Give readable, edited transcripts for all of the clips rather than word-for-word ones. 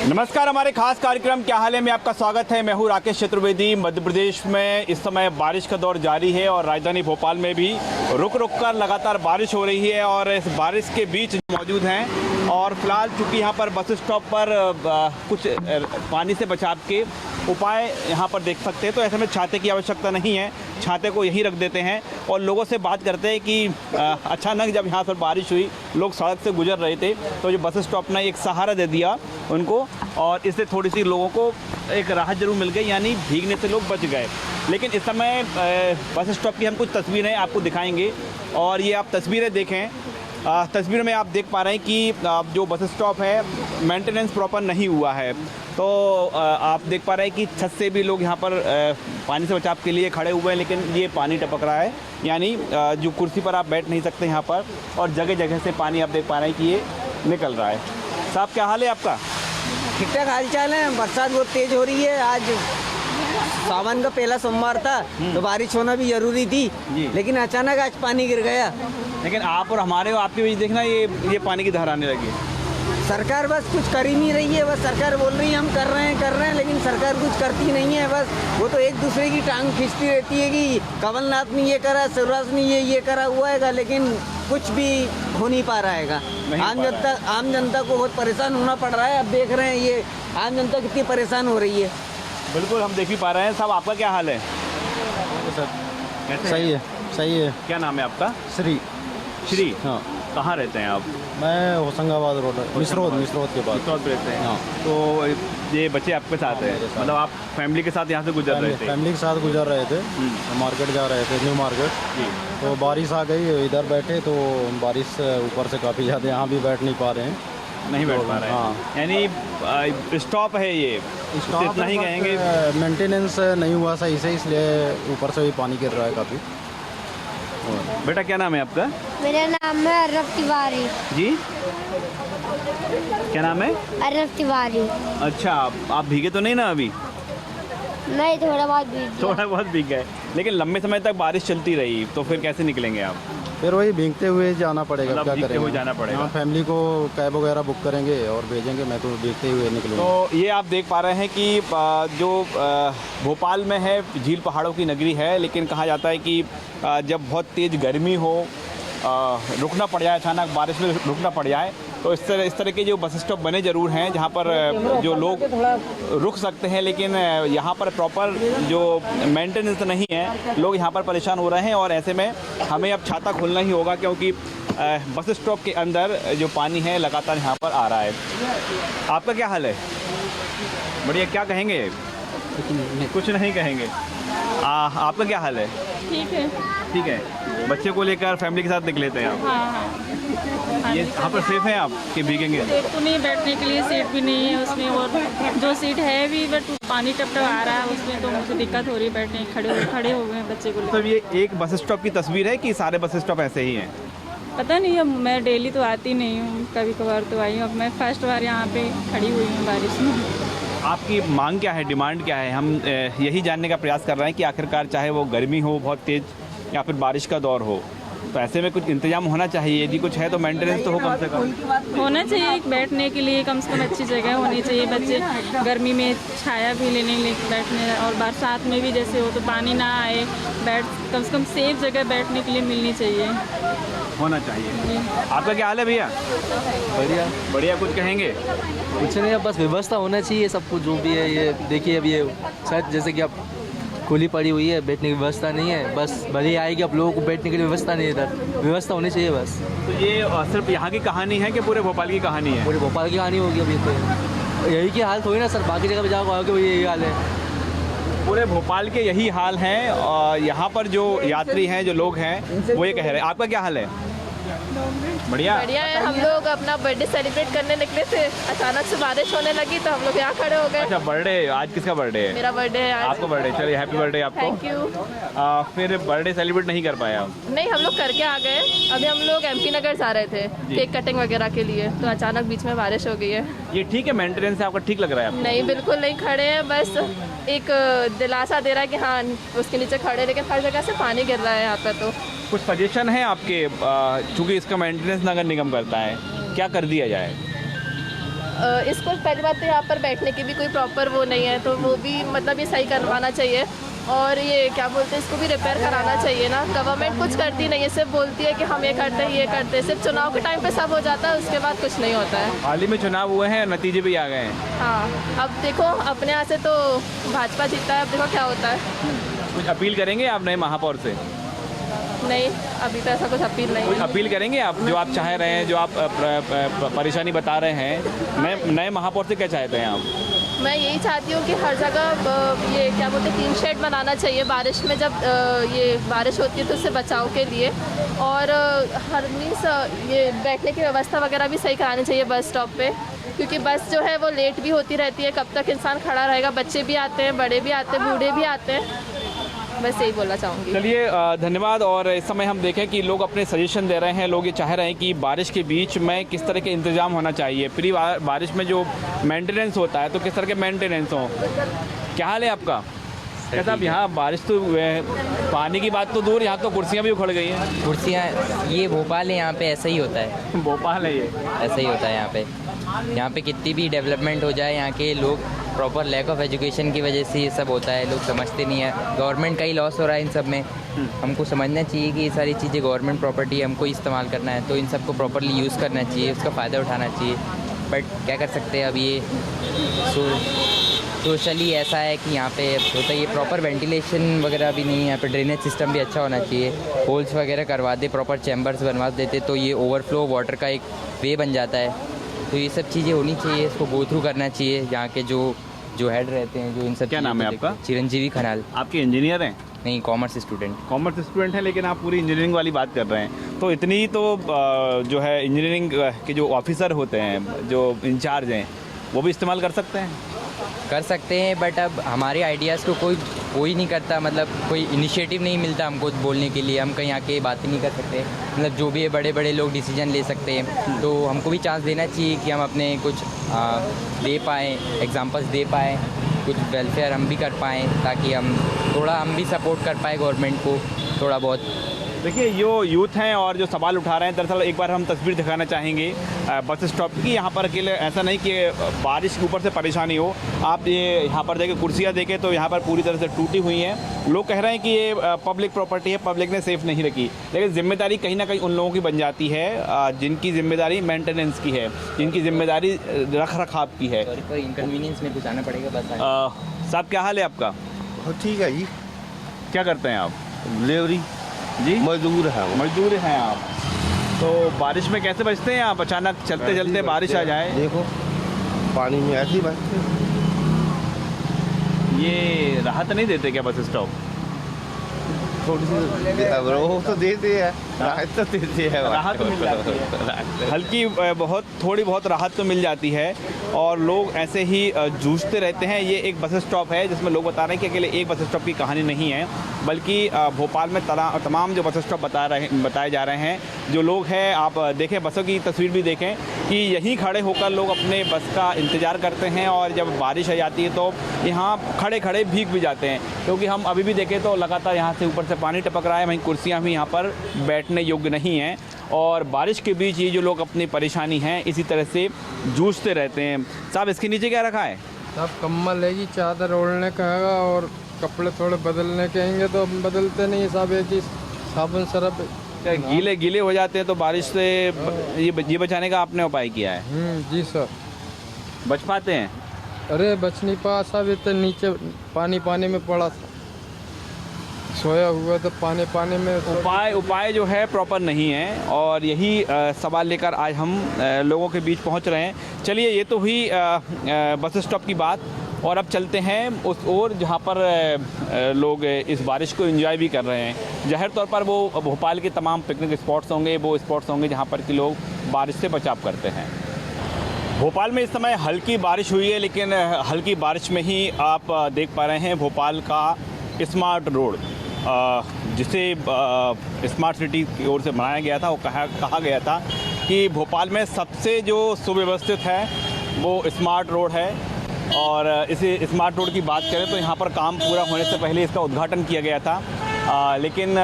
नमस्कार, हमारे खास कार्यक्रम क्या हाल है में आपका स्वागत है। मैं हूं राकेश चतुर्वेदी। मध्य प्रदेश में इस समय बारिश का दौर जारी है और राजधानी भोपाल में भी रुक रुक कर लगातार बारिश हो रही है और इस बारिश के बीच मौजूद हैं और फिलहाल चूंकि यहां पर बस स्टॉप पर कुछ पानी से बचाव के उपाय यहां पर देख सकते हैं, तो ऐसे में छाते की आवश्यकता नहीं है, छाते को यहीं रख देते हैं और लोगों से बात करते हैं कि अचानक जब यहाँ पर बारिश हुई, लोग सड़क से गुजर रहे थे तो जो बस स्टॉप ने एक सहारा दे दिया उनको और इससे थोड़ी सी लोगों को एक राहत जरूर मिल गई, यानी भीगने से लोग बच गए। लेकिन इस समय बस स्टॉप की हम कुछ तस्वीरें आपको दिखाएंगे और ये आप तस्वीरें देखें। तस्वीर में आप देख पा रहे हैं कि जो बस स्टॉप है मेंटेनेंस प्रॉपर नहीं हुआ है, तो आप देख पा रहे हैं कि छत से भी लोग यहाँ पर पानी से बचाव के लिए खड़े हुए हैं, लेकिन ये पानी टपक रहा है, यानी जो कुर्सी पर आप बैठ नहीं सकते यहाँ पर और जगह जगह से पानी आप देख पा रहे हैं कि ये निकल रहा है। साहब, क्या हाल है आपका? ठीक ठाक हाल चाल है। बरसात बहुत तेज हो रही है। आज सावन का पहला सोमवार था तो बारिश होना भी जरूरी थी, लेकिन अचानक आज पानी गिर गया। लेकिन आप और हमारे आपके बीच देखना ये पानी की धार आने लगी। सरकार बस कुछ कर ही नहीं रही है। बस सरकार बोल रही है हम कर रहे हैं, लेकिन सरकार कुछ करती नहीं है। बस वो तो एक दूसरे की टांग खींचती रहती है कि कमलनाथ ने ये करा, शिवराज ने ये करा हुआ है, लेकिन कुछ भी हो नहीं पा रहा है। आम जनता को बहुत परेशान होना पड़ रहा है। अब देख रहे हैं ये आम जनता कितनी परेशान हो रही है। बिल्कुल, हम देख भी पा रहे हैं। साहब, आपका क्या हाल है? सही है। क्या नाम है आपका? श्री। हाँ। कहाँ रहते हैं आप? मैं होशंगाबाद रोड मिसरोद के पास रहते हैं। हाँ। तो ये बच्चे आपके साथ हैं, मतलब आप फैमिली के साथ यहाँ से गुजर रहे थे? फैमिली के साथ गुजर रहे थे, मार्केट जा रहे थे, न्यू मार्केट। तो बारिश आ गई, इधर बैठे तो बारिश ऊपर से काफ़ी ज़्यादा, यहाँ भी बैठ नहीं पा रहे हैं। नहीं बैठ पा रहे हैं। हाँ, यानी स्टॉप है ये, स्टॉप इतना ही कहेंगे। मेंटेनेंस नहीं हुआ सही से, इसलिए ऊपर से भी पानी गिर रहा है काफ़ी। बेटा, क्या नाम है आपका? मेरा नाम है अरफ तिवारी। जी, क्या नाम है? अरफ तिवारी। अच्छा, आप भीगे तो नहीं ना अभी? नहीं, थोड़ा बहुत भीग गया। थोड़ा बहुत भीग गए, लेकिन लंबे समय तक बारिश चलती रही तो फिर कैसे निकलेंगे आप? फिर वही भीगते हुए जाना पड़ेगा, मतलब क्या भीगते करेंगे? हुए जाना पड़ेगा। हाँ, फैमिली को कैब वगैरह बुक करेंगे और भेजेंगे। मैं तो भीगते हुए निकलूँगा। तो ये आप देख पा रहे हैं कि जो भोपाल में है, झील पहाड़ों की नगरी है, लेकिन कहा जाता है कि जब बहुत तेज़ गर्मी हो, रुकना पड़ जाए, अचानक बारिश में रुकना पड़ जाए, तो इस तरह के जो बस स्टॉप बने ज़रूर हैं जहाँ पर जो लोग रुक सकते हैं, लेकिन यहाँ पर प्रॉपर जो मेंटेनेंस नहीं है, लोग यहाँ पर परेशान हो रहे हैं और ऐसे में हमें अब छाता खोलना ही होगा, क्योंकि बस स्टॉप के अंदर जो पानी है लगातार यहाँ पर आ रहा है। आपका क्या हाल है? बढ़िया। क्या कहेंगे? कुछ नहीं कहेंगे। आपका क्या हाल है? ठीक है। बच्चे को लेकर फैमिली के साथ निकल लेते हैं आप? हाँ। ये यहाँ पर सेफ है आप कि भीगेंगे? सीट तो नहीं, बैठने के लिए सीट भी नहीं है उसमें, और जो सीट है भी बट पानी टप आ रहा है उसमें, तो मुझे दिक्कत हो रही है बैठने। खड़े हो गए बच्चे को लेकर। तो ये एक बस स्टॉप की तस्वीर है कि सारे बस स्टॉप ऐसे ही हैं? पता नहीं, अब मैं डेली तो आती नहीं हूँ, कभी कभार तो आई हूँ। अब मैं फर्स्ट बार यहाँ पे खड़ी हुई हूँ बारिश में। आपकी मांग क्या है, डिमांड क्या है? हम यही जानने का प्रयास कर रहे हैं कि आखिरकार चाहे वो गर्मी हो बहुत तेज़ या फिर बारिश का दौर हो, तो ऐसे में कुछ इंतजाम होना चाहिए। यदि कुछ है तो मेंटेनेंस तो हो कम से कम होना चाहिए। बैठने के लिए कम से कम अच्छी जगह होनी चाहिए। बच्चे गर्मी में छाया भी लेने बैठने, और बरसात में भी जैसे हो तो पानी ना आए, कम से कम सेफ जगह बैठने के लिए मिलनी चाहिए, होना चाहिए। आपका क्या हाल है भैया? बढ़िया। कुछ कहेंगे? कुछ नहीं, अब बस व्यवस्था होना चाहिए सब कुछ जो भी है। ये देखिए, अब ये शायद जैसे कि अब खुली पड़ी हुई है, बैठने की व्यवस्था नहीं है। बस भले आएगी, अब लोगों को बैठने के लिए व्यवस्था नहीं है, इधर व्यवस्था होनी चाहिए बस। तो ये सिर्फ यहाँ की कहानी है कि पूरे भोपाल की कहानी है? पूरे भोपाल की कहानी होगी अभी तो। यही की हाल थोड़ी ना सर, बाकी जगह पे जाओ आओगे वही यही हाल है। पूरे भोपाल के यही हाल हैं और यहाँ पर जो यात्री हैं, जो लोग हैं, वो ये कह रहे हैं। आपका क्या हाल है? बढ़िया है। हम लोग अपना बर्थडे सेलिब्रेट करने निकले थे, अचानक से बारिश होने लगी तो हम लोग यहाँ खड़े हो गए। अच्छा, बर्थडे आज किसका बर्थडे है? मेरा बर्थडे है आज। आपका बर्थडे? चलिए, हैप्पी बर्थडे आपको। Thank you. फिर बर्थडे सेलिब्रेट नहीं कर पाया? नहीं, हम लोग करके आ गए। अभी हम लोग MP नगर जा रहे थे केक कटिंग वगैरह के लिए, तो अचानक बीच में बारिश हो गई है। ये ठीक है, मेंटेनेंस आपका ठीक लग रहा है? नहीं, बिल्कुल नहीं खड़े हैं, बस एक दिलासा दे रहा है कि हाँ उसके नीचे खड़े, लेकिन हर जगह से पानी गिर रहा है यहाँ पर। तो कुछ सजेशन है आपके, चूँकि इसका मेंटेनेंस नगर निगम करता है, क्या कर दिया जाए? इसको पहली बात तो यहाँ पर बैठने की भी कोई प्रॉपर वो नहीं है, तो वो भी मतलब ये सही करवाना चाहिए। और ये क्या बोलते हैं, इसको भी रिपेयर कराना चाहिए ना। गवर्नमेंट कुछ करती नहीं है, सिर्फ बोलती है कि हम ये करते हैं ये करते हैं, सिर्फ चुनाव के टाइम पे सब हो जाता है, उसके बाद कुछ नहीं होता है। हाल ही में चुनाव हुए हैं, नतीजे भी आ गए हैं। हाँ, अब देखो अपने यहाँ से तो भाजपा जीतता है, अब देखो क्या होता है। कुछ अपील करेंगे आप नए महापौर से? नहीं, अभी तो ऐसा कुछ अपील नहीं कुछ है। अपील करेंगे आप, जो आप चाह रहे हैं, जो आप परेशानी बता रहे हैं, नए महापौर से क्या चाहते हैं आप? मैं यही चाहती हूँ कि हर जगह ये क्या बोलते हैं, टीन शेड बनाना चाहिए बारिश में, जब ये बारिश होती है तो उससे बचाव के लिए। और हर मीन्स ये बैठने की व्यवस्था वगैरह भी सही करानी चाहिए बस स्टॉप पे, क्योंकि बस जो है वो लेट भी होती रहती है। कब तक इंसान खड़ा रहेगा, बच्चे भी आते हैं, बड़े भी आते हैं, बूढ़े भी आते हैं। बस यही बोलना चाहूँगी। चलिए धन्यवाद। और इस समय हम देखें कि लोग अपने सजेशन दे रहे हैं। लोग ये चाह रहे हैं कि बारिश के बीच में किस तरह के इंतजाम होना चाहिए, प्री बारिश में जो मेंटेनेंस होता है तो किस तरह के मेंटेनेंस हो। क्या हाल है आपका? कैसा? अब यहाँ बारिश तो पानी की बात तो दूर, यहाँ तो कुर्सियाँ भी उखड़ गई हैं। कुर्सियाँ, ये भोपाल है, यहाँ पे ऐसा ही होता है। भोपाल है ये, ऐसा ही होता है यहाँ पे कितनी भी डेवलपमेंट हो जाए, यहाँ के लोग प्रॉपर लैक ऑफ एजुकेशन की वजह से ये सब होता है। लोग समझते नहीं है, गवर्नमेंट का ही लॉस हो रहा है इन सब में। हमको समझना चाहिए कि ये सारी चीज़ें गवर्नमेंट प्रॉपर्टी है, हमको इस्तेमाल करना है, तो इन सबको प्रॉपरली यूज़ करना चाहिए, उसका फ़ायदा उठाना चाहिए। बट क्या कर सकते हैं, अब ये सोशली ऐसा है कि यहाँ पे होता है, ये प्रॉपर वेंटिलेशन वगैरह भी नहीं है, यहाँ पे ड्रेनेज सिस्टम भी अच्छा होना चाहिए। होल्स वगैरह करवा दे, प्रॉपर चैम्बर्स बनवा देते तो ये ओवरफ्लो वाटर का एक वे बन जाता है। तो ये सब चीज़ें होनी चाहिए, इसको गो थ्रू करना चाहिए। यहाँ के जो हेड रहते हैं, जो इन सब। क्या नाम है आपका? चिरंजीवी खनाल। आपके इंजीनियर हैं? नहीं, कॉमर्स स्टूडेंट। कॉमर्स स्टूडेंट हैं, लेकिन आप पूरी इंजीनियरिंग वाली बात कर रहे हैं। तो इतनी तो जो है इंजीनियरिंग के जो ऑफिसर होते हैं, जो इंचार्ज हैं, वो भी इस्तेमाल कर सकते हैं। बट अब हमारे आइडियाज़ को कोई नहीं करता, मतलब कोई इनिशिएटिव नहीं मिलता हमको बोलने के लिए। हम कहीं आके बातें नहीं कर सकते, मतलब जो भी है बड़े बड़े लोग डिसीजन ले सकते हैं। तो हमको भी चांस देना चाहिए कि हम अपने कुछ दे पाएँ, एग्जांपल्स दे पाएँ, कुछ वेलफेयर हम भी कर पाएँ, ताकि हम भी सपोर्ट कर पाए गवर्नमेंट को थोड़ा बहुत। देखिए, यो यूथ हैं और जो सवाल उठा रहे हैं, दरअसल एक बार हम तस्वीर दिखाना चाहेंगे बस स्टॉप की। यहाँ पर अकेले ऐसा नहीं कि बारिश के ऊपर से परेशानी हो। आप ये यहाँ पर देखें, कुर्सियाँ देखें तो यहाँ पर पूरी तरह से टूटी हुई हैं। लोग कह रहे हैं कि ये पब्लिक प्रॉपर्टी है, पब्लिक ने सेफ़ नहीं रखी, लेकिन जिम्मेदारी कहीं ना कहीं उन लोगों की बन जाती है जिनकी जिम्मेदारी मेंटेनेंस की है, जिनकी जिम्मेदारी रख रखाव की है। कोई इनकन्वीनियंस में कुछ आना पड़ेगा बस। साहब, क्या हाल है आपका? ठीक है जी। क्या करते हैं आप? डिलीवरी जी, मजदूर है। मजदूर हैं आप। तो बारिश में कैसे बचते हैं आप? अचानक चलते चलते बारिश आ जाए, देखो पानी में ऐसे ही बचते। ये राहत नहीं देते क्या बस स्टॉप? थोड़ी सी वो तो देते हैं, राहत तो देते हैं, राहत मिल जाती है, हल्की बहुत थोड़ी बहुत राहत तो मिल जाती है। और लोग ऐसे ही जूझते रहते हैं। ये एक बस स्टॉप है जिसमें लोग बता रहे हैं कि अकेले एक बस स्टॉप की कहानी नहीं है, बल्कि भोपाल में तमाम जो बस स्टॉप बताए जा रहे हैं। जो लोग हैं, आप देखें, बसों की तस्वीर भी देखें कि यहीं खड़े होकर लोग अपने बस का इंतज़ार करते हैं। और जब बारिश आ जाती है तो यहाँ खड़े खड़े भीग भी जाते हैं, क्योंकि हम अभी भी देखें तो लगातार यहाँ से ऊपर से पानी टपक रहा है। वहीं कुर्सियाँ भी यहाँ पर बैठने योग्य नहीं हैं। और बारिश के बीच ये जो लोग अपनी परेशानी है इसी तरह से जूझते रहते हैं। साहब, इसके नीचे क्या रखा है? साहब, कम्बल है, चादर ओढ़ने का है और कपड़े थोड़े बदलने के होंगे तो हम बदलते नहीं साहब। एक ही साबुन सरफ गीले हो जाते हैं तो बारिश से ये बचाने का आपने उपाय किया है? जी सर। बच पाते हैं? अरे बच नहीं पा साहब, इतने नीचे पानी में पड़ा था, सोया हुआ तो पानी में। उपाय जो है प्रॉपर नहीं है, और यही सवाल लेकर आज हम लोगों के बीच पहुंच रहे हैं। चलिए, ये तो हुई बस स्टॉप की बात, और अब चलते हैं उस ओर जहां पर लोग इस बारिश को एंजॉय भी कर रहे हैं। जाहिर तौर पर वो भोपाल के तमाम पिकनिक स्पॉट्स होंगे, वो स्पॉट्स होंगे जहां पर कि लोग बारिश से बचाव करते हैं। भोपाल में इस समय हल्की बारिश हुई है, लेकिन हल्की बारिश में ही आप देख पा रहे हैं भोपाल का स्मार्ट रोड, जिसे स्मार्ट सिटी की ओर से बनाया गया था। वो कहा गया था कि भोपाल में सबसे जो सुव्यवस्थित है वो स्मार्ट रोड है। और इसी स्मार्ट रोड की बात करें तो यहाँ पर काम पूरा होने से पहले इसका उद्घाटन किया गया था। लेकिन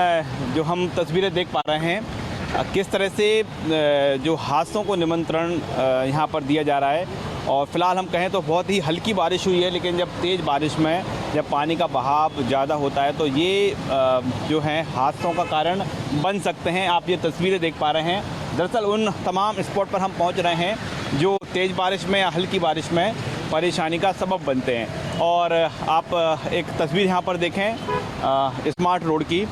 जो हम तस्वीरें देख पा रहे हैं किस तरह से जो हादसों को निमंत्रण यहाँ पर दिया जा रहा है। और फिलहाल हम कहें तो बहुत ही हल्की बारिश हुई है, लेकिन जब तेज़ बारिश में जब पानी का बहाव ज़्यादा होता है तो ये जो है हादसों का कारण बन सकते हैं। आप ये तस्वीरें देख पा रहे हैं। दरअसल उन तमाम स्पॉट पर हम पहुंच रहे हैं जो तेज़ बारिश में या हल्की बारिश में परेशानी का सबब बनते हैं। और आप एक तस्वीर यहाँ पर देखें स्मार्ट रोड की।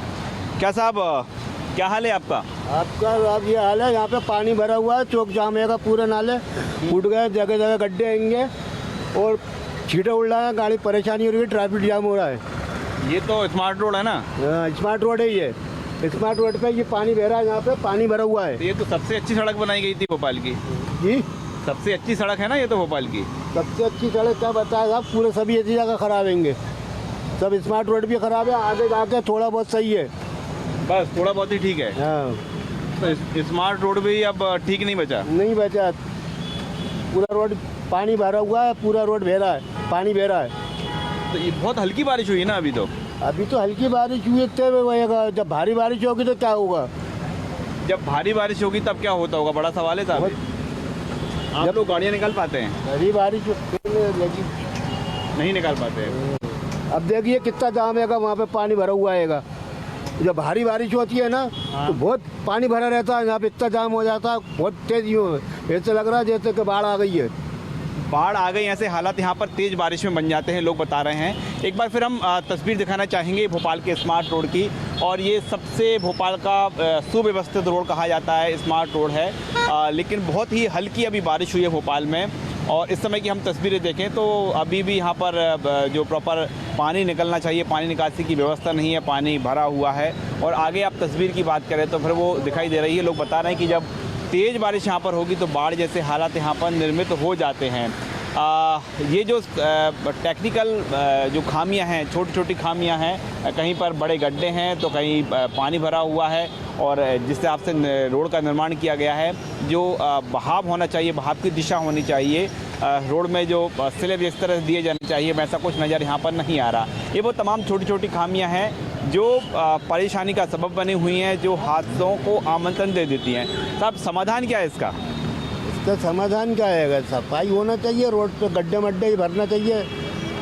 क्या साहब, क्या हाल है आपका? अब ये हाल है, यहाँ पे पानी भरा हुआ है, चौक जाम है, पूरे नाले फूट गए, जगह जगह गड्ढे आएंगे और छींटे उड़ रहा है, गाड़ी परेशानी हो रही है, ट्रैफिक जाम हो रहा है। ये तो स्मार्ट रोड है ना? स्मार्ट रोड है ये। स्मार्ट रोड पे ये पानी बह रहा है, यहाँ पे पानी भरा हुआ है। ये तो सबसे अच्छी सड़क बनाई गई थी भोपाल की जी, सबसे अच्छी सड़क है ना ये तो भोपाल की। सबसे अच्छी सड़क क्या बताया साहब, पूरे सभी ऐसी जगह खराब होंगे, सब स्मार्ट रोड भी खराब है, आगे जाके थोड़ा बहुत सही है, बस थोड़ा बहुत ही ठीक है। हाँ, तो स्मार्ट रोड भी अब ठीक नहीं बचा? नहीं बचा, पूरा रोड पानी भरा हुआ है, पूरा रोड बह रहा है, पानी बह रहा है। तो ये बहुत हल्की बारिश हुई ना अभी तो? अभी तो हल्की बारिश हुई है, जब भारी बारिश होगी तो क्या होगा? जब भारी बारिश होगी तब क्या होता होगा, बड़ा सवाल है साहब। आप लोग गाड़ियाँ निकाल पाते हैं? भारी बारिश नहीं निकाल पाते हैं। अब देखिए कितना जाम है, वहाँ पे पानी भरा हुआ है। जब भारी बारिश होती है ना तो बहुत पानी भरा रहता है, यहाँ पे इतना जाम हो जाता है, बहुत तेज ऐसे लग रहा है जैसे कि बाढ़ आ गई है। बाढ़ आ गई, ऐसे हालात यहाँ पर तेज़ बारिश में बन जाते हैं, लोग बता रहे हैं। एक बार फिर हम तस्वीर दिखाना चाहेंगे भोपाल के स्मार्ट रोड की। और ये सबसे भोपाल का सुव्यवस्थित रोड कहा जाता है, स्मार्ट रोड है, लेकिन बहुत ही हल्की अभी बारिश हुई है भोपाल में। और इस समय की हम तस्वीरें देखें तो अभी भी यहाँ पर जो प्रॉपर पानी निकलना चाहिए, पानी निकासी की व्यवस्था नहीं है, पानी भरा हुआ है। और आगे आप तस्वीर की बात करें तो फिर वो दिखाई दे रही है। लोग बता रहे हैं कि जब तेज़ बारिश यहाँ पर होगी तो बाढ़ जैसे हालात यहाँ पर निर्मित हो जाते हैं। ये जो टेक्निकल जो खामियां हैं, छोटी छोटी खामियां हैं, कहीं पर बड़े गड्ढे हैं तो कहीं पानी भरा हुआ है, और जिस हिसाब से रोड का निर्माण किया गया है, जो बहाव होना चाहिए, बहाव की दिशा होनी चाहिए, रोड में जो स्लैब इस तरह दिए जाने चाहिए, वैसा कुछ नज़र यहाँ पर नहीं आ रहा। ये वो तमाम छोटी छोटी खामियां हैं जो परेशानी का सबब बनी हुई हैं, जो हादसों को आमंत्रण दे देती हैं। साहब, समाधान क्या है इसका? इसका समाधान क्या है? सफाई होना चाहिए, रोड पे गड्ढे मड्ढे ही भरना चाहिए,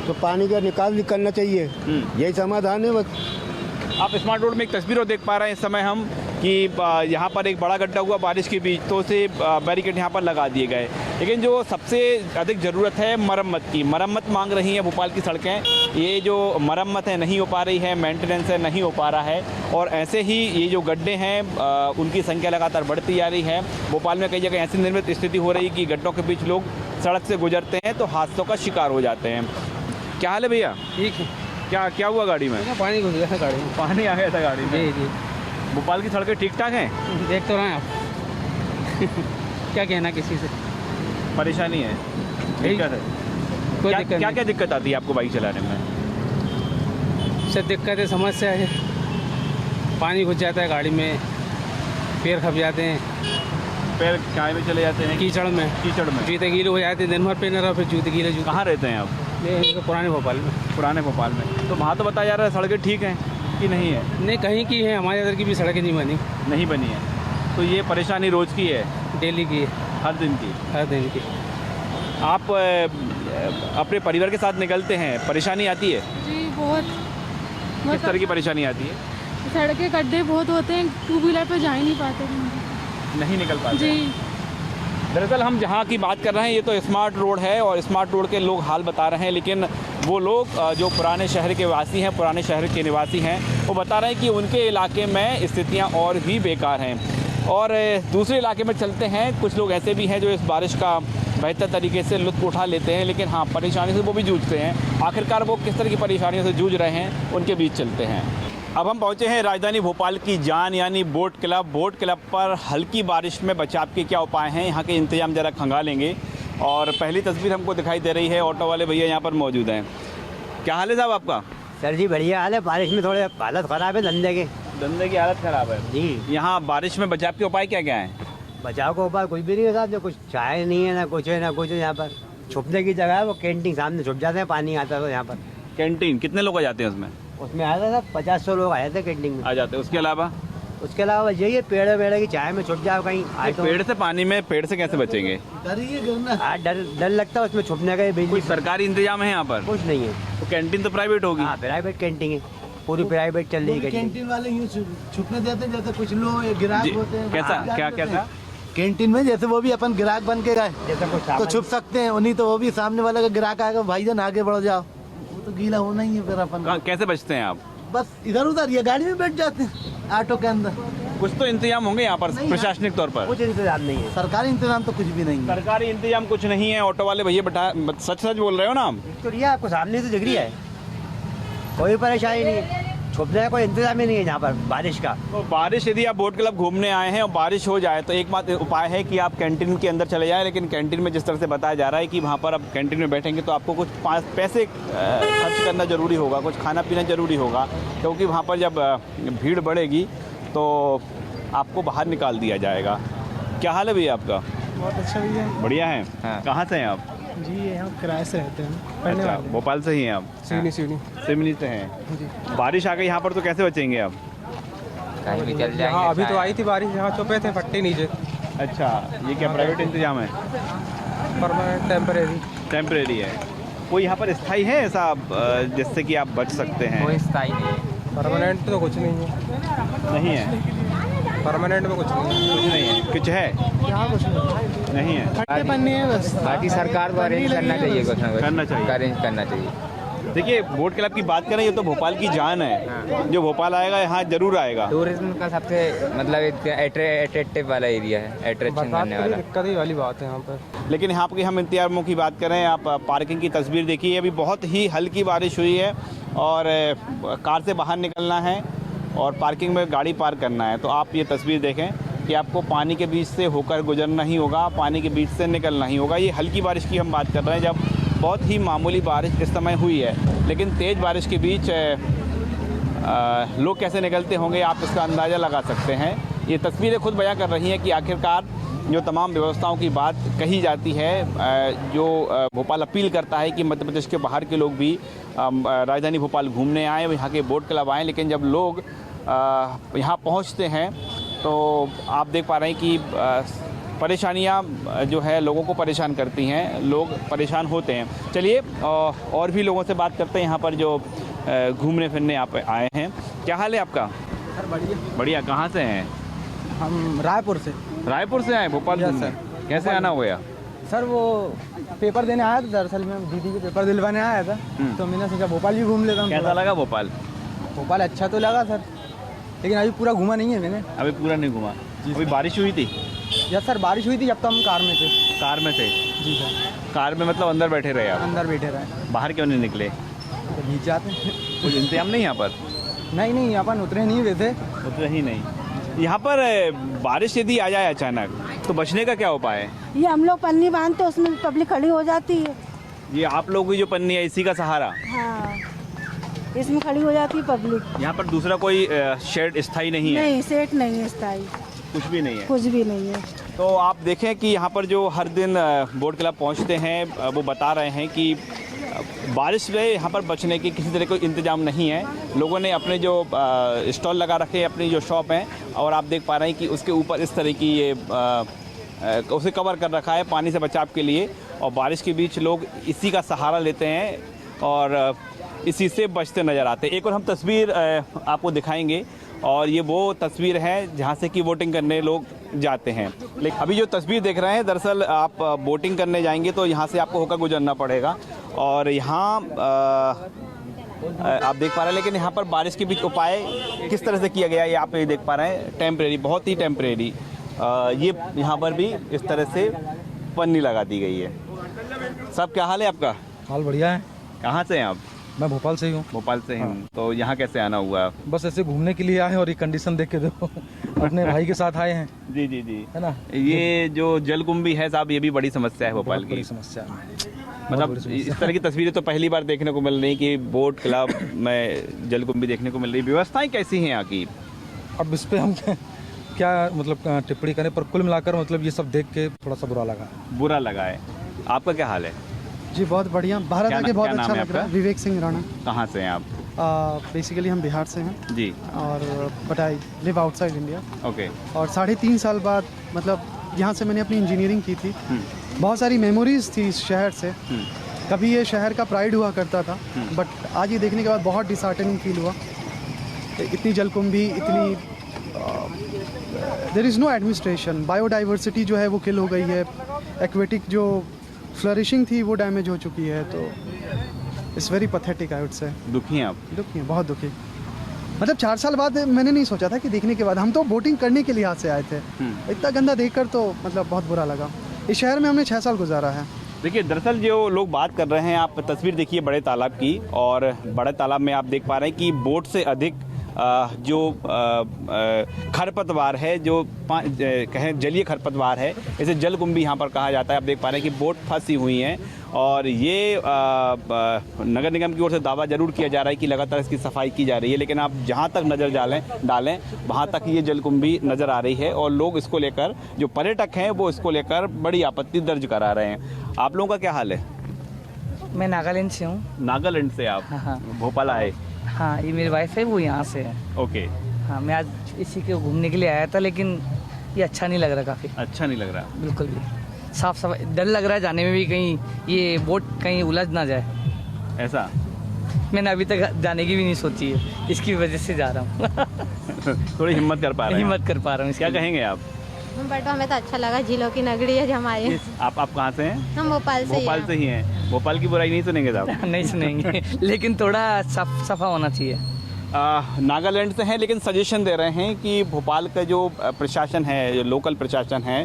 तो पानी का निकाल करना चाहिए, यही समाधान है बस। आप स्मार्ट रोड में एक तस्वीर देख पा रहे हैं इस समय हम कि यहाँ पर एक बड़ा गड्ढा हुआ बारिश के बीच, तो उसे बैरिकेड यहाँ पर लगा दिए गए। लेकिन जो सबसे अधिक ज़रूरत है मरम्मत की, मरम्मत मांग रही हैं भोपाल की सड़कें। ये जो मरम्मत है नहीं हो पा रही है, मेंटेनेंस है नहीं हो पा रहा है, और ऐसे ही ये जो गड्ढे हैं उनकी संख्या लगातार बढ़ती जा रही है। भोपाल में कई जगह ऐसी निर्मित स्थिति हो रही है कि गड्ढों के बीच लोग सड़क से गुजरते हैं तो हादसों का शिकार हो जाते हैं। क्या हाल है भैया? ठीक है। क्या हुआ गाड़ी में? पानी घुस गया था गाड़ी में। पानी आ गया था गाड़ी में? जी जी। भोपाल की सड़कें ठीक ठाक हैं? देख तो रहे हैं आप। क्या कहना किसी से, परेशानी है, दिक्कत है। कोई क्या दिक्कत क्या क्या दिक्कत आती है आपको बाइक चलाने में? सब दिक्कत है, समस्या है, पानी घुस जाता है गाड़ी में, पैर खप जाते हैं, पैर काय में चले जाते हैं? कीचड़ में जूते गीले हो जाते हैं, दिन भर पहने रहो फिर जूते गीले। कहाँ रहते हैं आप? ये पुराने भोपाल में। पुराने भोपाल में। तो वहाँ तो बताया जा रहा है सड़कें ठीक हैं कि नहीं है? नहीं, कहीं की है, हमारे इधर की भी सड़कें नहीं बनी है। तो ये परेशानी रोज़ की है? डेली की है, हर दिन की। आप अपने परिवार के साथ निकलते हैं, परेशानी आती है? जी बहुत। किस तरह की परेशानी आती है? सड़कें गड्ढे बहुत होते हैं, टू व्हीलर पे जा ही नहीं पाते, नहीं निकल पाते जी। दरअसल हम जहाँ की बात कर रहे हैं ये तो स्मार्ट रोड है, और स्मार्ट रोड के लोग हाल बता रहे हैं। लेकिन वो लोग जो पुराने शहर के वासी हैं, पुराने शहर के निवासी हैं, वो बता रहे हैं कि उनके इलाके में स्थितियाँ और भी बेकार हैं। और दूसरे इलाके में चलते हैं, कुछ लोग ऐसे भी हैं जो इस बारिश का बेहतर तरीके से लुत्फ़ उठा लेते हैं, लेकिन हाँ, परेशानी से वो भी जूझते हैं। आखिरकार वो किस तरह की परेशानियों से जूझ रहे हैं, उनके बीच चलते हैं। अब हम पहुंचे हैं राजधानी भोपाल की जान यानी बोट क्लब। बोट क्लब पर हल्की बारिश में बचाव के क्या उपाय हैं, यहाँ के इंतजाम ज़रा खंगालेंगे। और पहली तस्वीर हमको दिखाई दे रही है, ऑटो वाले भैया यहाँ पर मौजूद हैं। क्या हाल है साहब आपका? सर जी बढ़िया हाल है, बारिश में थोड़े हालत ख़राब है, धंधे की हालत ख़राब है जी। यहाँ बारिश में बचाव के उपाय क्या क्या हैं? बचाव का उपाय कुछ भी नहीं है साहब, जो कुछ चाय नहीं है, ना कुछ है ना कुछ है। यहाँ पर छुपने की जगह है, वो कैंटीन सामने छुप जाते हैं, पानी आता है तो यहाँ पर। कैंटीन कितने लोग आ जाते हैं उसमें? उसमें आया था 50-100 लोग आए थे कैंटीन में। आ जाते हैं। उसके अलावा उसके अलावा यही है, पेड़ वेड़ की चाय में छुप जाओ कहीं आए तो पेड़ से पानी में, पेड़ से कैसे बचेंगे? डर लगता है उसमें छुपने का। कोई सरकारी इंतजाम है यहाँ पर? कुछ नहीं है। तो कैंटीन तो प्राइवेट होगी? हाँ, प्राइवेट कैंटीन है, पूरी प्राइवेट चल रही है कैंटीन वाले यूँ छुपने देते हैं, जैसे कुछ लोग ग्राहक होते हैं। कैसा क्या क्या था कैंटीन में? जैसे वो भी अपन ग्राहक बन के गए जैसे कुछ तो छुप सकते हैं, उन्हीं तो वो भी सामने वाले का ग्राहक आएगा, भाईजान आगे बढ़ जाओ, वो तो गीला होना ही है फिर अपन। कैसे बचते हैं आप? बस इधर उधर ये गाड़ी में बैठ जाते हैं, ऑटो के अंदर। कुछ तो इंतजाम होंगे यहाँ पर प्रशासनिक तौर पर? कुछ इंतजाम नहीं है, सरकारी इंतजाम तो कुछ भी नहीं है। सरकारी इंतजाम कुछ नहीं है। ऑटो वाले भैया बैठा, सच सच बोल रहे हो ना आप? तो ये आपको सामने से दिख रही है, कोई परेशानी नहीं है, छुपने का कोई इंतजाम ही नहीं है यहाँ पर बारिश का। तो बारिश, यदि आप बोट क्लब घूमने आए हैं और बारिश हो जाए तो एक बात उपाय है कि आप कैंटीन के अंदर चले जाएं, लेकिन कैंटीन में जिस तरह से बताया जा रहा है कि वहाँ पर आप कैंटीन में बैठेंगे तो आपको कुछ पैसे खर्च करना ज़रूरी होगा, कुछ खाना पीना ज़रूरी होगा, क्योंकि वहाँ पर जब भीड़ बढ़ेगी तो आपको बाहर निकाल दिया जाएगा। क्या हाल है भैया आपका? बहुत अच्छा भैया। बढ़िया है। कहाँ से हैं आप? जी यहाँ किराए से रहते हैं। अच्छा, भोपाल से ही हैं आप? सिवनी से हैं। बारिश आ गई यहाँ पर तो कैसे बचेंगे आप? कहीं भी चल जाएंगे। हाँ, अभी तो आई थी बारिश, यहाँ छुपे थे पट्टी नीचे। अच्छा, ये क्या प्राइवेट इंतजाम है? परमानेंट टेम्परेरी है। कोई यहाँ पर स्थायी है ऐसा जिससे कि आप बच सकते हैं? कोई स्थायी नहीं है। परमानेंट तो कुछ नहीं है। नहीं है परमानेंट में कुछ नहीं है। कुछ है? यहाँ कुछ नहीं है। खट्टे पन्ने हैं बस। बाकी सरकार को अरेंज करना चाहिए, कुछ ना कुछ अरेंज करना चाहिए। देखिए, बोट क्लब की बात करें, ये तो भोपाल की जान है। जो भोपाल आएगा यहाँ जरूर आएगा। टूरिज्म का सबसे मतलब अट्रैक्टिव वाला एरिया है, अट्रैक्शन करने वाला। दिक्कत ही वाली बात है यहाँ पर। लेकिन यहाँ की हम इंतजामों की बात करें, आप पार्किंग की तस्वीर देखिए, अभी बहुत ही हल्की बारिश हुई है और कार से बाहर निकलना है और पार्किंग में गाड़ी पार्क करना है, तो आप ये तस्वीर देखें कि आपको पानी के बीच से होकर गुजरना ही होगा, पानी के बीच से निकलना ही होगा। ये हल्की बारिश की हम बात कर रहे हैं, जब बहुत ही मामूली बारिश इस समय हुई है, लेकिन तेज़ बारिश के बीच लोग कैसे निकलते होंगे आप इसका अंदाज़ा लगा सकते हैं। ये तस्वीरें खुद बयां कर रही हैं कि आखिरकार जो तमाम व्यवस्थाओं की बात कही जाती है, जो भोपाल अपील करता है कि मध्य प्रदेश के बाहर के लोग भी राजधानी भोपाल घूमने आएँ, यहाँ के बोट क्लब आएँ, लेकिन जब लोग यहाँ पहुँचते हैं तो आप देख पा रहे हैं कि परेशानियाँ जो है लोगों को परेशान करती हैं, लोग परेशान होते हैं। चलिए और भी लोगों से बात करते हैं यहाँ पर जो घूमने फिरने यहाँ पर आए हैं। क्या हाल है आपका? सर बढ़िया। बढ़िया। कहाँ से हैं? हम रायपुर से। रायपुर से आए भोपाल घूमने? कैसे आना हुआ? सर वो पेपर देने आया था, दरअसल मैं दीदी के पेपर दिलवाने आया था, तो मैंने सोचा भोपाल भी घूम लेता हूँ। कैसा लगा भोपाल? भोपाल अच्छा तो लगा सर, लेकिन अभी पूरा घूमा नहीं है मैंने। अभी पूरा नहीं घूमा? अभी बारिश हुई थी? यस सर, बारिश हुई थी जब तो हम कार में थे। कार में थे? जी सर। कार में मतलब अंदर बैठे रहे आप? अंदर बैठे रहे। बाहर क्यों नहीं निकले? तो नीचे आते हैं। कुछ इंतजाम नहीं यहाँ पर? नहीं, यहाँ पर उतरे नहीं वैसे। उतरे ही नहीं। यहाँ पर बारिश यदि आ जाए अचानक तो बचने का क्या उपाय है? ये हम लोग पन्नी बांधते हैं, उसमें पब्लिक खड़ी हो जाती है। ये आप लोगों की जो पन्नी है इसी का सहारा? हाँ, इसमें खड़ी हो जाती है पब्लिक। यहाँ पर दूसरा कोई शेड स्थायी नहीं है? नहीं, सेट नहीं है स्थायी, कुछ भी नहीं है? कुछ भी नहीं है। तो आप देखें कि यहाँ पर जो हर दिन बोट क्लब पहुँचते हैं वो बता रहे हैं कि बारिश में यहाँ पर बचने की किसी तरह कोई इंतजाम नहीं है। लोगों ने अपने जो स्टॉल लगा रखे हैं, अपनी जो शॉप हैं, और आप देख पा रहे हैं कि उसके ऊपर इस तरह की ये उसे कवर कर रखा है पानी से बचाव के लिए, और बारिश के बीच लोग इसी का सहारा लेते हैं और इसी से बचते नज़र आते हैं। एक और हम तस्वीर आपको दिखाएंगे, और ये वो तस्वीर है जहाँ से कि वोटिंग करने लोग जाते हैं। लेकिन अभी जो तस्वीर देख रहे हैं, दरअसल आप वोटिंग करने जाएंगे तो यहाँ से आपको होकर गुजरना पड़ेगा, और यहाँ आप देख पा रहे हैं। लेकिन यहाँ पर बारिश के बीच उपाय किस तरह से किया गया है ये आप देख पा रहे हैं, टेम्परेरी, बहुत ही टेम्परेरी। ये यहाँ पर भी इस तरह से पन्नी लगा दी गई है। सब क्या हाल है आपका? हाल बढ़िया है। कहाँ से हैं आप? मैं भोपाल से ही हूँ। भोपाल से हाँ। हैं। तो यहाँ कैसे आना हुआ? बस ऐसे घूमने के लिए आए हैं, और ये कंडीशन देख के देखो अपने भाई के साथ आए हैं। जी जी जी, है ना। ये जो जलकुंभी है साहब, ये भी बड़ी समस्या है भोपाल की। समस्या है, मतलब इस तरह की तस्वीरें तो पहली बार देखने को मिल रही कि बोट क्लब में जलकुंभी देखने को मिल रही। व्यवस्थाएं कैसी हैं यहाँ की? अब इस पे हम क्या मतलब टिप्पणी करें, पर कुल मिलाकर मतलब ये सब देख के थोड़ा सा बुरा लगा है। आपका क्या हाल है? जी बहुत बढ़िया, भारत आके बहुत अच्छा लग रहा है। विवेक सिंह राणा। कहाँ से हैं आप? बेसिकली हम बिहार से हैं जी। और but I live outside India. Okay. और 3.5 साल बाद मतलब यहाँ से मैंने अपनी इंजीनियरिंग की थी। बहुत सारी मेमोरीज थी इस शहर से। कभी ये शहर का प्राइड हुआ करता था, बट आज ये देखने के बाद बहुत डिसहार्टनिंग फील हुआ। इतनी जलकुंभी, इतनी there is no administration, biodiversity जो है वो किल हो गई है, एक्वेटिक जो फ्लरिशिंग थी वो डैमेज हो चुकी है। तो it's very pathetic I would say. दुखी हैं आप? दुखी हैं, बहुत दुखी। मतलब 4 साल बाद मैंने नहीं सोचा था कि देखने के बाद, हम तो बोटिंग करने के लिए यहाँ से आए थे, इतना गंदा देखकर तो मतलब बहुत बुरा लगा। इस शहर में हमने 6 साल गुजारा है। देखिए, दरअसल जो लोग बात कर रहे हैं, आप तस्वीर देखिए बड़े तालाब की, और बड़े तालाब में आप देख पा रहे हैं कि बोट से अधिक जो खरपतवार है, जो कहें जलीय खरपतवार है, इसे जलकुंभी यहाँ पर कहा जाता है। आप देख पा रहे हैं कि बोट फंसी हुई हैं, और ये नगर निगम की ओर से दावा जरूर किया जा रहा है कि लगातार इसकी सफाई की जा रही है, लेकिन आप जहाँ तक नज़र डालें वहाँ तक ये जलकुंभी नज़र आ रही है, और लोग इसको लेकर, जो पर्यटक हैं वो इसको लेकर बड़ी आपत्ति दर्ज करा रहे हैं। आप लोगों का क्या हाल है? मैं नागालैंड से हूँ। नागालैंड से आप? हाँ। भोपाल आए? हाँ, ये मेरी वाइफ है, वो यहाँ से है। ओके। हाँ, मैं आज इसी के घूमने के लिए आया था, लेकिन ये अच्छा नहीं लग रहा। काफ़ी अच्छा नहीं लग रहा? बिल्कुल भी। साफ सफाई, डर लग रहा है जाने में भी, कहीं ये बोट कहीं उलझ ना जाए। ऐसा? मैंने अभी तक जाने की भी नहीं सोची है, इसकी वजह से जा रहा हूँ। थोड़ी हिम्मत कर पा रहे हैं? हिम्मत कर पा रहा हूँ। क्या कहेंगे आप? बट हमें तो अच्छा लगा, झीलों की नगरी है हमारे। आप कहाँ से हैं? हम भोपाल से। भोपाल से ही हैं। भोपाल की बुराई नहीं सुनेंगे साहब? नहीं सुनेंगे, लेकिन थोड़ा सफा होना चाहिए। नागालैंड से हैं, लेकिन सजेशन दे रहे हैं कि भोपाल का जो प्रशासन है, जो लोकल प्रशासन है,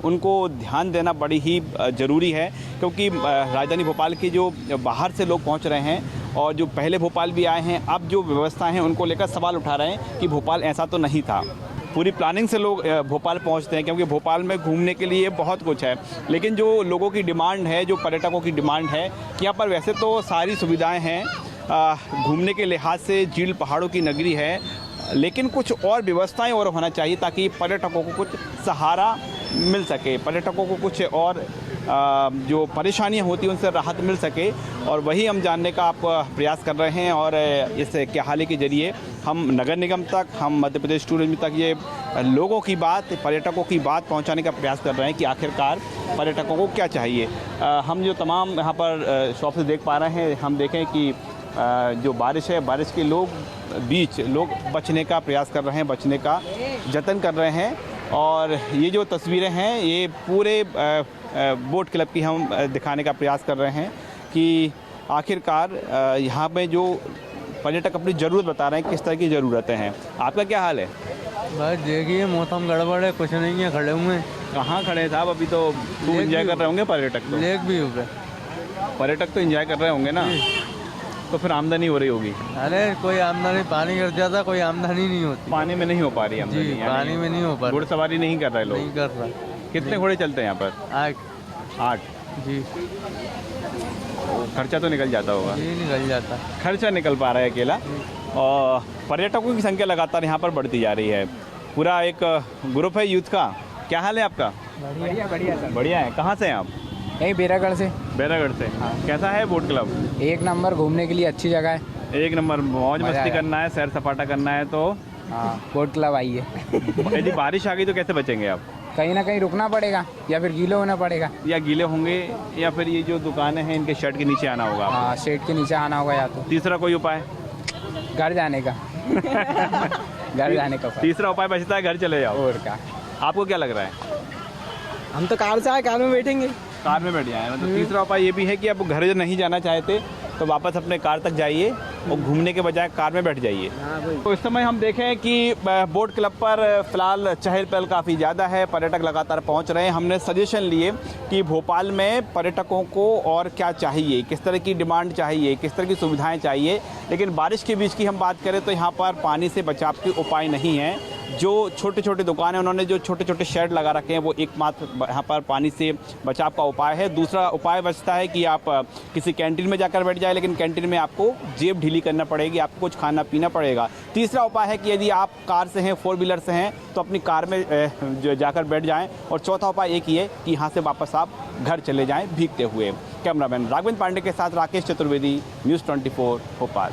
उनको ध्यान देना बड़ी ही ज़रूरी है, क्योंकि राजधानी भोपाल के जो बाहर से लोग पहुंच रहे हैं, और जो पहले भोपाल भी आए हैं, अब जो व्यवस्था हैं उनको लेकर सवाल उठा रहे हैं कि भोपाल ऐसा तो नहीं था। पूरी प्लानिंग से लोग भोपाल पहुंचते हैं, क्योंकि भोपाल में घूमने के लिए बहुत कुछ है, लेकिन जो लोगों की डिमांड है, जो पर्यटकों की डिमांड है कि यहाँ पर वैसे तो सारी सुविधाएं हैं, घूमने के लिहाज से झील पहाड़ों की नगरी है, लेकिन कुछ और व्यवस्थाएं और होना चाहिए ताकि पर्यटकों को कुछ सहारा मिल सके, पर्यटकों को कुछ और जो परेशानियां होती हैं उनसे राहत मिल सके। और वही हम जानने का आप प्रयास कर रहे हैं, और इस क्या-हाली के जरिए हम नगर निगम तक, हम मध्य प्रदेश टूरिज्म तक ये लोगों की बात, पर्यटकों की बात पहुंचाने का प्रयास कर रहे हैं कि आखिरकार पर्यटकों को क्या चाहिए। हम जो तमाम यहाँ पर शॉप से देख पा रहे हैं, हम देखें कि जो बारिश है, बारिश के लोग बचने का प्रयास कर रहे हैं, बचने का जतन कर रहे हैं। और ये जो तस्वीरें हैं, ये पूरे बोट क्लब की हम दिखाने का प्रयास कर रहे हैं कि आखिरकार यहाँ पे जो पर्यटक अपनी ज़रूरत बता रहे हैं, किस तरह की ज़रूरतें हैं। आपका क्या हाल है? बस देखिए, मौसम गड़बड़ है, कुछ नहीं है, खड़े हुए हैं। कहाँ खड़े हैं साहब? अभी तो खूब एंजॉय कर रहे होंगे पर्यटक। तो लेक भी हो गए, पर्यटक तो एंजॉय कर रहे होंगे ना, तो फिर आमदनी हो रही होगी। अरे कोई आमदनी, पानी गिर जाता, कोई आमदनी नहीं होती। पानी में नहीं हो पा रही आमदनी? पानी में नहीं हो पा रही। घुड़सवारी नहीं कर रहे लोग? नहीं कर रहा। कितने घोड़े चलते हैं यहाँ पर? 8 जी। खर्चा तो निकल जाता होगा? जी, निकल जाता। खर्चा निकल पा रहा है अकेला। और पर्यटकों की संख्या लगातार यहाँ पर बढ़ती जा रही है। पूरा एक ग्रुप है यूथ का। क्या हाल है आपका? बढ़िया बढ़िया सर। बढ़िया है। कहाँ से हैं आप? यही बेरागढ़ से। बेरागढ़ से। हाँ। कैसा है बोट क्लब? एक नंबर, घूमने के लिए अच्छी जगह है। एक नंबर, मौज मस्ती करना है, सैर सपाटा करना है तो हाँ, बोट क्लब आइए। यदि बारिश आ गई तो कैसे बचेंगे आप? कहीं ना कहीं रुकना पड़ेगा, या फिर गीले होना पड़ेगा। या गीले होंगे, या फिर ये जो दुकानें हैं इनके शेड के नीचे आना होगा। हाँ, शेड के नीचे आना होगा, या तो तीसरा कोई उपाय? घर जाने का। घर जाने का तीसरा उपाय बचता है, घर चले जाओ। और क्या? आपको क्या लग रहा है? हम तो कार से आए, कार में बैठेंगे। कार में बैठ जाए। मतलब तीसरा उपाय ये भी है कि आप घर नहीं जाना चाहते तो वापस अपने कार तक जाइए और घूमने के बजाय कार में बैठ जाइए। तो इस समय हम देखें कि बोट क्लब पर फिलहाल चहल पहल काफ़ी ज़्यादा है, पर्यटक लगातार पहुंच रहे हैं। हमने सजेशन लिए कि भोपाल में पर्यटकों को और क्या चाहिए, किस तरह की डिमांड चाहिए, किस तरह की सुविधाएं चाहिए। लेकिन बारिश के बीच की हम बात करें तो यहाँ पर पानी से बचाव के उपाय नहीं हैं। जो छोटे छोटे दुकानें, उन्होंने जो छोटे छोटे शेड लगा रखे हैं, वो एकमात्र यहाँ पर पानी से बचाव का उपाय है। दूसरा उपाय बचता है कि आप किसी कैंटीन में जाकर बैठ जाए, लेकिन कैंटीन में आपको जेब ढीली करना पड़ेगी, आपको कुछ खाना पीना पड़ेगा। तीसरा उपाय है कि यदि आप कार से हैं, 4 व्हीलर से हैं, तो अपनी कार में जाकर बैठ जाएं। और चौथा उपाय एक ही है कि यहाँ से वापस आप घर चले जाएं भीगते हुए। कैमरामैन राघवेंद्र पांडे के साथ राकेश चतुर्वेदी, न्यूज़ 24 भोपाल।